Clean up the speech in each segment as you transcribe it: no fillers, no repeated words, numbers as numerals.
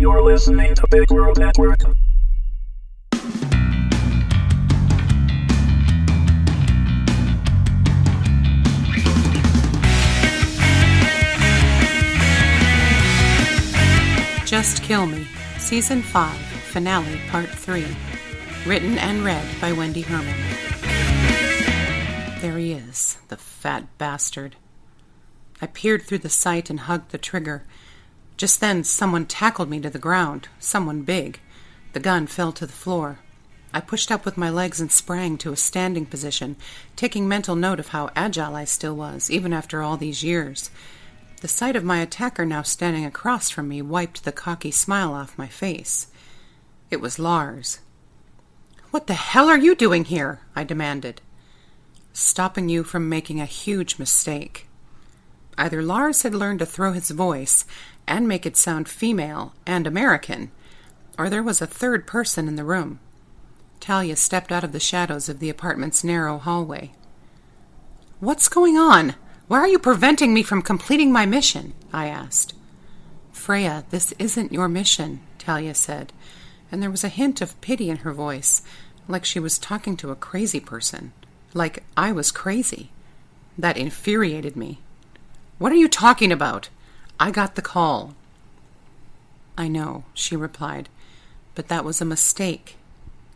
You're listening to Big World Network. Just Kill Me, Season 5, Finale, Part 3. Written and read by Wendy Herman. There he is, the fat bastard. I peered through the sight and hugged the trigger. Just then, someone tackled me to the ground, someone big. The gun fell to the floor. I pushed up with my legs and sprang to a standing position, taking mental note of how agile I still was, even after all these years. The sight of my attacker now standing across from me wiped the cocky smile off my face. It was Lars. "What the hell are you doing here?" I demanded. "Stopping you from making a huge mistake." Either Lars had learned to throw his voice and make it sound female and American, or there was a third person in the room. Talia stepped out of the shadows of the apartment's narrow hallway. "What's going on? Why are you preventing me from completing my mission?" I asked. "Freya, this isn't your mission," Talia said, and there was a hint of pity in her voice, like she was talking to a crazy person, like I was crazy. That infuriated me. "What are you talking about? I got the call." "I know," she replied, "but that was a mistake."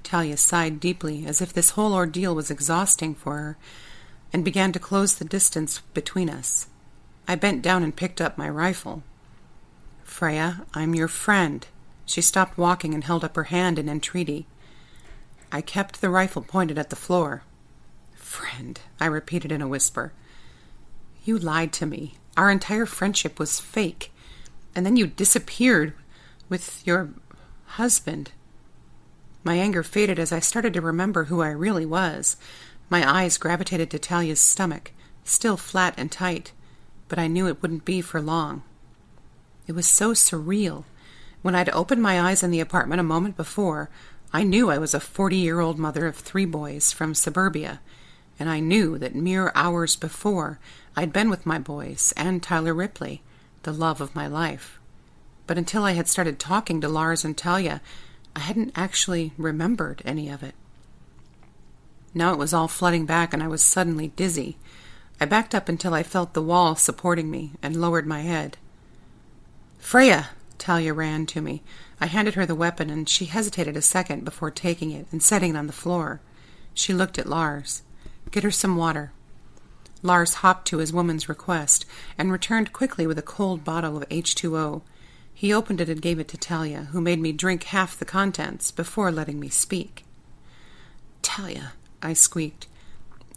Talia sighed deeply, as if this whole ordeal was exhausting for her, and began to close the distance between us. I bent down and picked up my rifle. "Freya, I'm your friend." She stopped walking and held up her hand in entreaty. I kept the rifle pointed at the floor. "Friend," I repeated in a whisper. "You lied to me. Our entire friendship was fake. And then you disappeared with your husband." My anger faded as I started to remember who I really was. My eyes gravitated to Talia's stomach, still flat and tight, but I knew it wouldn't be for long. It was so surreal. When I'd opened my eyes in the apartment a moment before, I knew I was a 40-year-old mother of 3 boys from suburbia, and I knew that mere hours before I'd been with my boys and Tyler Ripley, the love of my life. But until I had started talking to Lars and Talia, I hadn't actually remembered any of it. Now it was all flooding back, and I was suddenly dizzy. I backed up until I felt the wall supporting me and lowered my head. "Freya!" Talia ran to me. I handed her the weapon, and she hesitated a second before taking it and setting it on the floor. She looked at Lars. "Get her some water." Lars hopped to his woman's request and returned quickly with a cold bottle of H2O. He opened it and gave it to Talia, who made me drink half the contents before letting me speak. "Talia," I squeaked,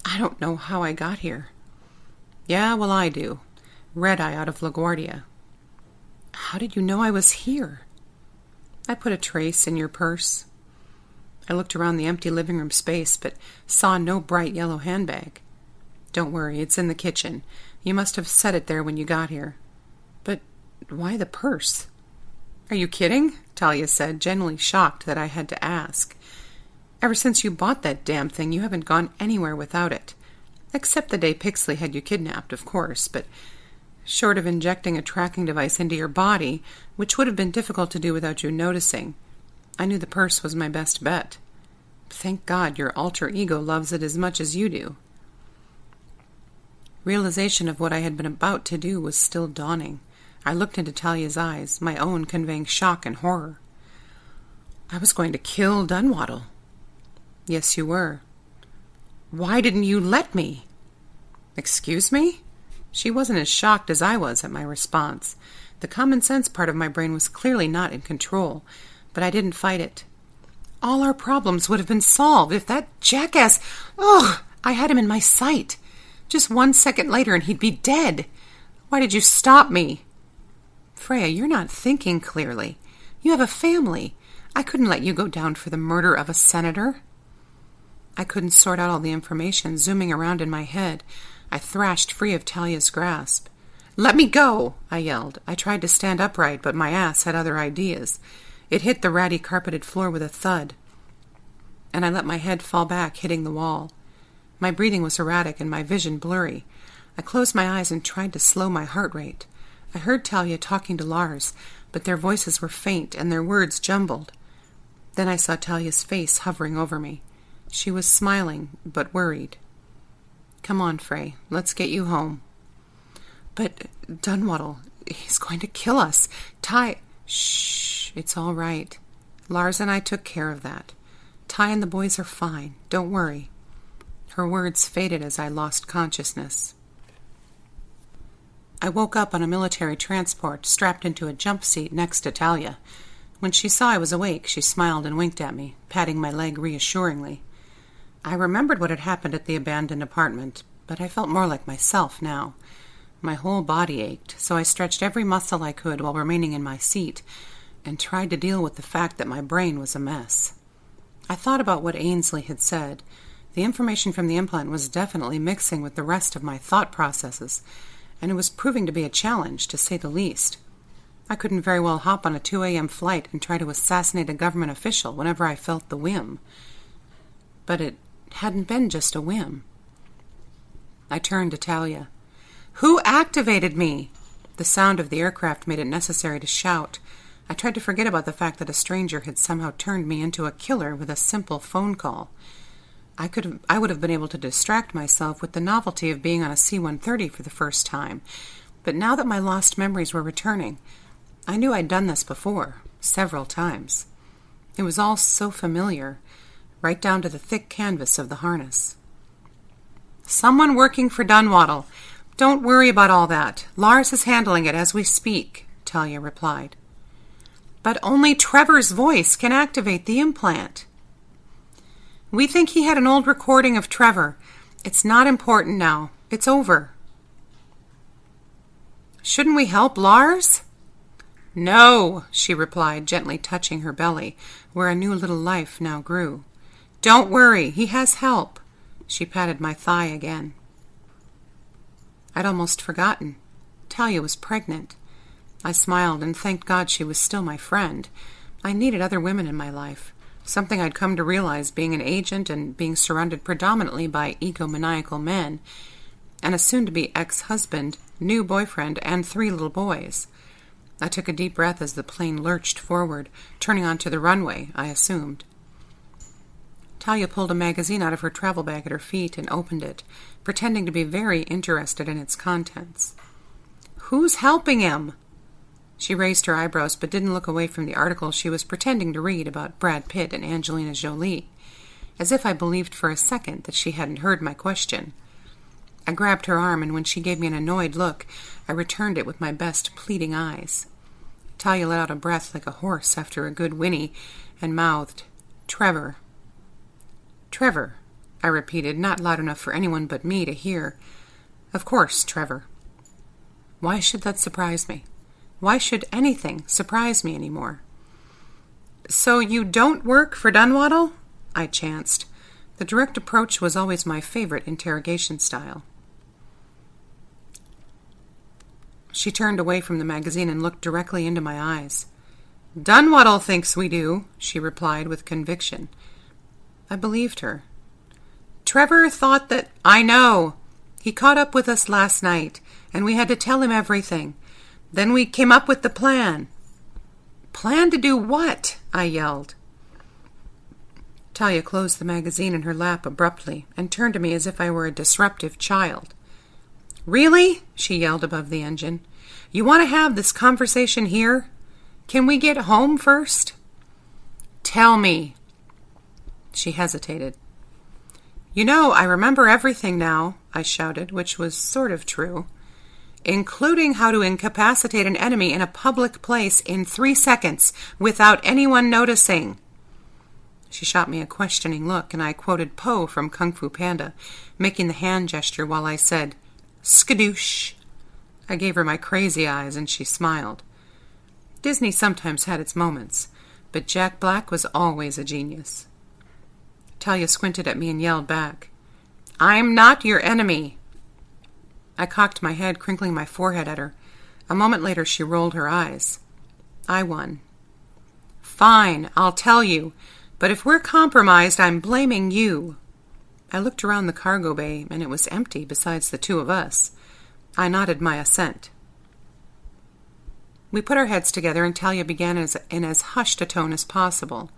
"I don't know how I got here." "Yeah, well, I do. Red-Eye out of LaGuardia." "How did you know I was here?" "I put a trace in your purse." I looked around the empty living room space, but saw no bright yellow handbag. "Don't worry, it's in the kitchen. You must have set it there when you got here." "But why the purse?" "Are you kidding?" Talia said, genuinely shocked that I had to ask. "Ever since you bought that damn thing, you haven't gone anywhere without it. Except the day Pixley had you kidnapped, of course, but short of injecting a tracking device into your body, which would have been difficult to do without you noticing, I knew the purse was my best bet. Thank God your alter ego loves it as much as you do." Realization of what I had been about to do was still dawning. I looked into Talia's eyes, my own conveying shock and horror. "I was going to kill Dunwaddle." "Yes, you were." "Why didn't you let me?" "Excuse me?" She wasn't as shocked as I was at my response. The common sense part of my brain was clearly not in control, but I didn't fight it. "All our problems would have been solved if that jackass... Ugh! I had him in my sight. Just 1 second later and he'd be dead. Why did you stop me?" "Freya, you're not thinking clearly. You have a family. I couldn't let you go down for the murder of a senator." I couldn't sort out all the information zooming around in my head. I thrashed free of Talia's grasp. "Let me go!" I yelled. I tried to stand upright, but my ass had other ideas. It hit the ratty carpeted floor with a thud, and I let my head fall back, hitting the wall. My breathing was erratic and my vision blurry. I closed my eyes and tried to slow my heart rate. I heard Talia talking to Lars, but their voices were faint and their words jumbled. Then I saw Talia's face hovering over me. She was smiling, but worried. "Come on, Frey. Let's get you home." "But Dunwaddle, he's going to kill us. Shh, it's all right. Lars and I took care of that. Ty and the boys are fine. Don't worry." Her words faded as I lost consciousness. I woke up on a military transport, strapped into a jump seat next to Talia. When she saw I was awake, she smiled and winked at me, patting my leg reassuringly. I remembered what had happened at the abandoned apartment, but I felt more like myself now. My whole body ached, so I stretched every muscle I could while remaining in my seat, and tried to deal with the fact that my brain was a mess. I thought about what Ainsley had said. The information from the implant was definitely mixing with the rest of my thought processes, and it was proving to be a challenge, to say the least. I couldn't very well hop on a 2 a.m. flight and try to assassinate a government official whenever I felt the whim. But it hadn't been just a whim. I turned to Talia. "Who activated me?" The sound of the aircraft made it necessary to shout. I tried to forget about the fact that a stranger had somehow turned me into a killer with a simple phone call. I would have been able to distract myself with the novelty of being on a C-130 for the first time, but now that my lost memories were returning, I knew I'd done this before, several times. It was all so familiar, right down to the thick canvas of the harness. "Someone working for Dunwaddle. Don't worry about all that. Lars is handling it as we speak," Talia replied. "But only Trevor's voice can activate the implant." "We think he had an old recording of Trevor. It's not important now. It's over." "Shouldn't we help Lars?" "No," she replied, gently touching her belly, where a new little life now grew. "Don't worry, he has help." She patted my thigh again. I'd almost forgotten. Talia was pregnant. I smiled and thanked God she was still my friend. I needed other women in my life, something I'd come to realize being an agent and being surrounded predominantly by egomaniacal men, and a soon-to-be ex-husband, new boyfriend, and 3 little boys. I took a deep breath as the plane lurched forward, turning onto the runway, I assumed. Talia pulled a magazine out of her travel bag at her feet and opened it, pretending to be very interested in its contents. "Who's helping him?" She raised her eyebrows but didn't look away from the article she was pretending to read about Brad Pitt and Angelina Jolie, as if I believed for a second that she hadn't heard my question. I grabbed her arm, and when she gave me an annoyed look, I returned it with my best pleading eyes. Talia let out a breath like a horse after a good whinny and mouthed, "Trevor." "Trevor," I repeated, not loud enough for anyone but me to hear. "Of course, Trevor." Why should that surprise me? Why should anything surprise me anymore? "So you don't work for Dunwaddle?" I chanced. The direct approach was always my favorite interrogation style. She turned away from the magazine and looked directly into my eyes. "Dunwaddle thinks we do," she replied with conviction. I believed her. "Trevor thought that—" "I know. He caught up with us last night, and we had to tell him everything. Then we came up with the plan." "Plan to do what?" I yelled. Talia closed the magazine in her lap abruptly and turned to me as if I were a disruptive child. "Really?" she yelled above the engine. "You want to have this conversation here? Can we get home first?" "Tell me." She hesitated. "You know, I remember everything now," I shouted, which was sort of true. "Including how to incapacitate an enemy in a public place in 3 seconds without anyone noticing." She shot me a questioning look, and I quoted Poe from Kung Fu Panda, making the hand gesture while I said, "Skadoosh." I gave her my crazy eyes, and she smiled. Disney sometimes had its moments, but Jack Black was always a genius. Talia squinted at me and yelled back, "I'm not your enemy." I cocked my head, crinkling my forehead at her. A moment later, she rolled her eyes. I won. "Fine, I'll tell you. But if we're compromised, I'm blaming you." I looked around the cargo bay, and it was empty besides the 2 of us. I nodded my assent. We put our heads together and Talia began in as hushed a tone as possible.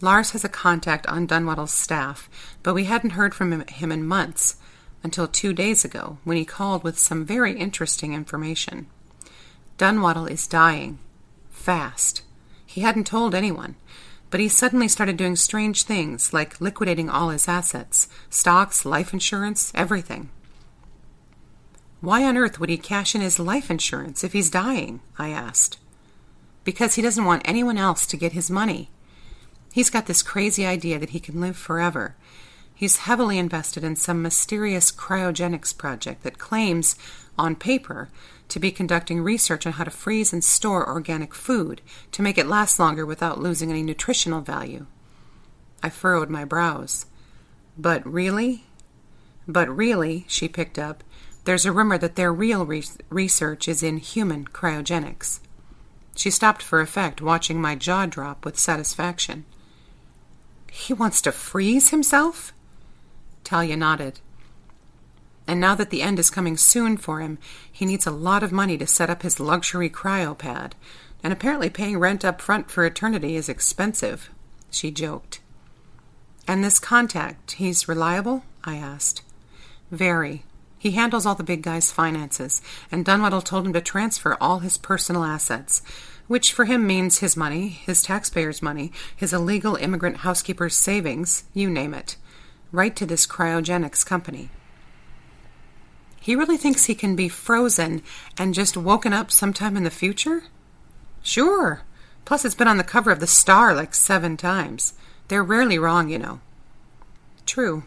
Lars has a contact on Dunwaddle's staff, but we hadn't heard from him in months, until 2 days ago, when he called with some very interesting information. Dunwaddle is dying. Fast. He hadn't told anyone, but he suddenly started doing strange things, like liquidating all his assets, stocks, life insurance, everything. Why on earth would he cash in his life insurance if he's dying? I asked. Because he doesn't want anyone else to get his money. He's got this crazy idea that he can live forever. He's heavily invested in some mysterious cryogenics project that claims, on paper, to be conducting research on how to freeze and store organic food to make it last longer without losing any nutritional value. I furrowed my brows. But really, she picked up, there's a rumor that their real research is in human cryogenics. She stopped for effect, watching my jaw drop with satisfaction. He wants to freeze himself? Talia nodded. And now that the end is coming soon for him, he needs a lot of money to set up his luxury cryopad, and apparently paying rent up front for eternity is expensive, she joked. And this contact, he's reliable? I asked. Very. He handles all the big guy's finances, and Dunwaddle told him to transfer all his personal assets, which for him means his money, his taxpayers' money, his illegal immigrant housekeeper's savings, you name it, right to this cryogenics company. He really thinks he can be frozen and just woken up sometime in the future? Sure. Plus it's been on the cover of the Star like 7 times. They're rarely wrong, you know. True.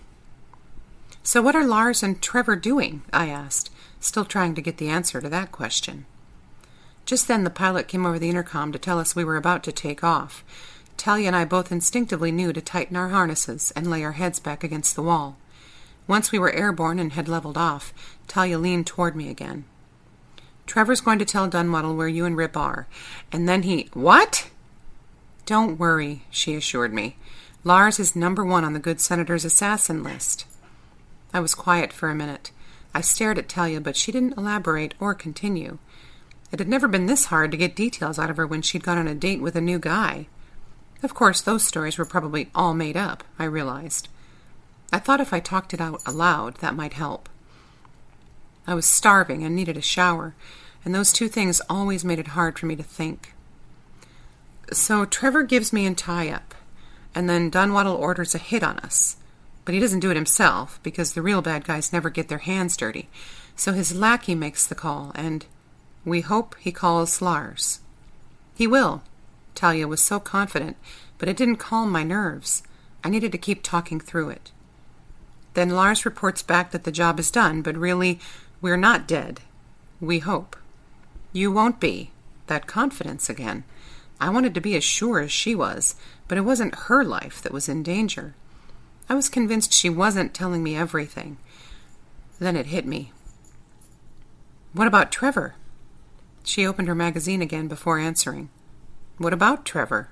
So what are Lars and Trevor doing? I asked, still trying to get the answer to that question. Just then the pilot came over the intercom to tell us we were about to take off. Talia and I both instinctively knew to tighten our harnesses and lay our heads back against the wall. Once we were airborne and had leveled off, Talia leaned toward me again. Trevor's going to tell Dunwaddle where you and Rip are, and then he— What? Don't worry, she assured me. Lars is number 1 on the good senator's assassin list. I was quiet for a minute. I stared at Talia, but she didn't elaborate or continue. It had never been this hard to get details out of her when she'd gone on a date with a new guy. Of course, those stories were probably all made up, I realized. I thought if I talked it out aloud, that might help. I was starving and needed a shower, and those 2 things always made it hard for me to think. So Trevor gives me a tie-up, and then Dunwaddle orders a hit on us. But he doesn't do it himself, because the real bad guys never get their hands dirty. So his lackey makes the call, and we hope he calls Lars. He will. Talia was so confident, but it didn't calm my nerves. I needed to keep talking through it. Then Lars reports back that the job is done, but really, we're not dead. We hope. You won't be. That confidence again. I wanted to be as sure as she was, but it wasn't her life that was in danger. I was convinced she wasn't telling me everything. Then it hit me. What about Trevor? She opened her magazine again before answering. What about Trevor?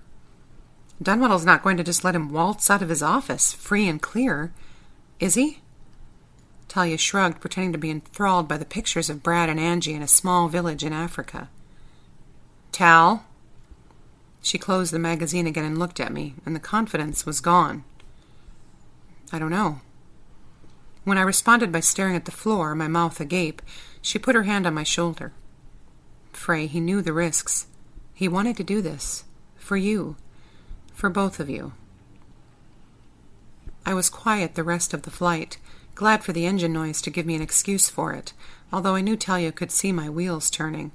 Dunwaddle's not going to just let him waltz out of his office, free and clear. Is he? Talia shrugged, pretending to be enthralled by the pictures of Brad and Angie in a small village in Africa. Tal? She closed the magazine again and looked at me, and the confidence was gone. I don't know. When I responded by staring at the floor, my mouth agape, she put her hand on my shoulder. Frey, he knew the risks. He wanted to do this. For you. For both of you. I was quiet the rest of the flight, glad for the engine noise to give me an excuse for it, although I knew Talia could see my wheels turning.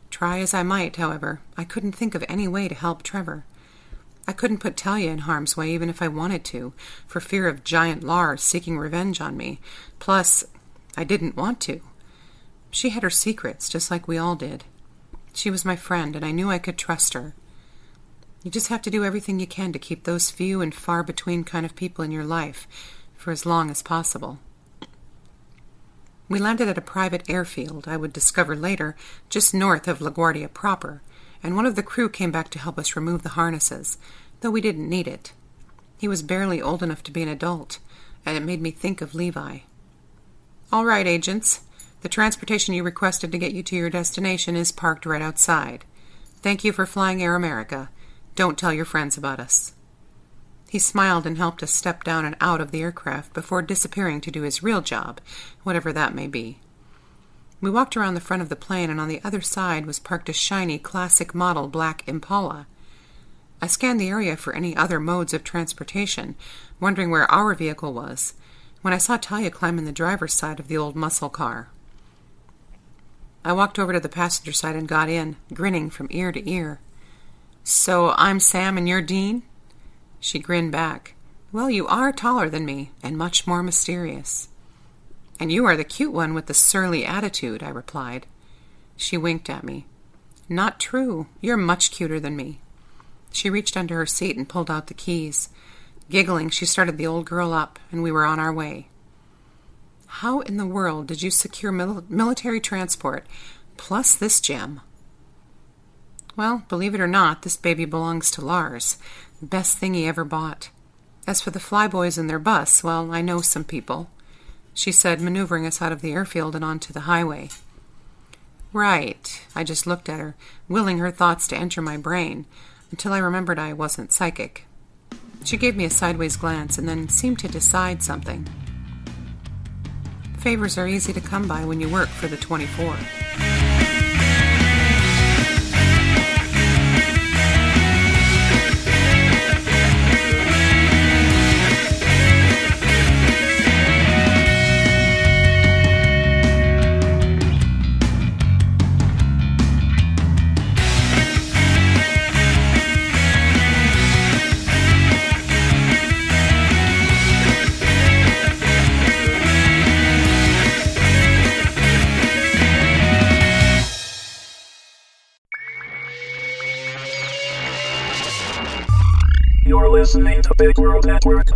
Try as I might, however, I couldn't think of any way to help Trevor. I couldn't put Talia in harm's way even if I wanted to, for fear of giant Lars seeking revenge on me. Plus, I didn't want to. She had her secrets, just like we all did. She was my friend, and I knew I could trust her. You just have to do everything you can to keep those few and far between kind of people in your life for as long as possible. We landed at a private airfield, I would discover later, just north of LaGuardia proper, and one of the crew came back to help us remove the harnesses, though we didn't need it. He was barely old enough to be an adult, and it made me think of Levi. All right, agents. The transportation you requested to get you to your destination is parked right outside. Thank you for flying Air America. Don't tell your friends about us." He smiled and helped us step down and out of the aircraft before disappearing to do his real job, whatever that may be. We walked around the front of the plane, and on the other side was parked a shiny, classic model black Impala. I scanned the area for any other modes of transportation, wondering where our vehicle was, when I saw Talia climb in the driver's side of the old muscle car. I walked over to the passenger side and got in, grinning from ear to ear. "So I'm Sam and you're Dean?" She grinned back. "Well, you are taller than me, and much more mysterious." "And you are the cute one with the surly attitude," I replied. She winked at me. "Not true. You're much cuter than me." She reached under her seat and pulled out the keys. Giggling, she started the old girl up, and we were on our way. "How in the world did you secure military transport, plus this gem?" "Well, believe it or not, this baby belongs to Lars. The best thing he ever bought. As for the flyboys and their bus, well, I know some people," she said, maneuvering us out of the airfield and onto the highway. "Right." I just looked at her, willing her thoughts to enter my brain, until I remembered I wasn't psychic. She gave me a sideways glance and then seemed to decide something. Favors are easy to come by when you work for the 24. You're listening to Big World Network.